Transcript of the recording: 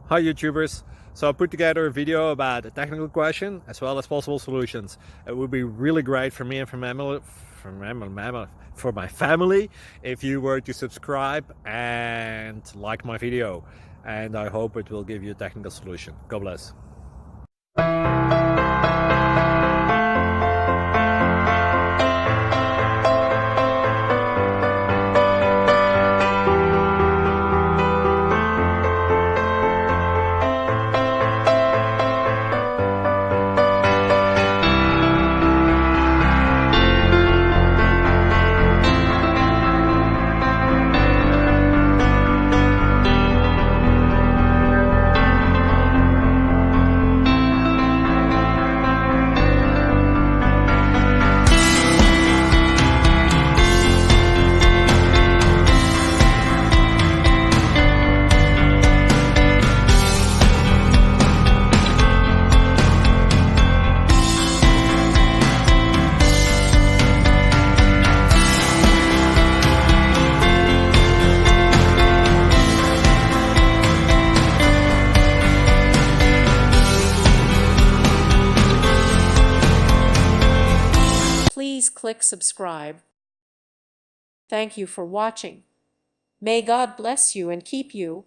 Hi YouTubers! So I put together a video about a technical question as well as possible solutions. It would be really great for me and for my family if you were to subscribe and like my video, and I hope it will give you a technical solution. God bless. Please click subscribe. Thank you for watching. May God bless you and keep you.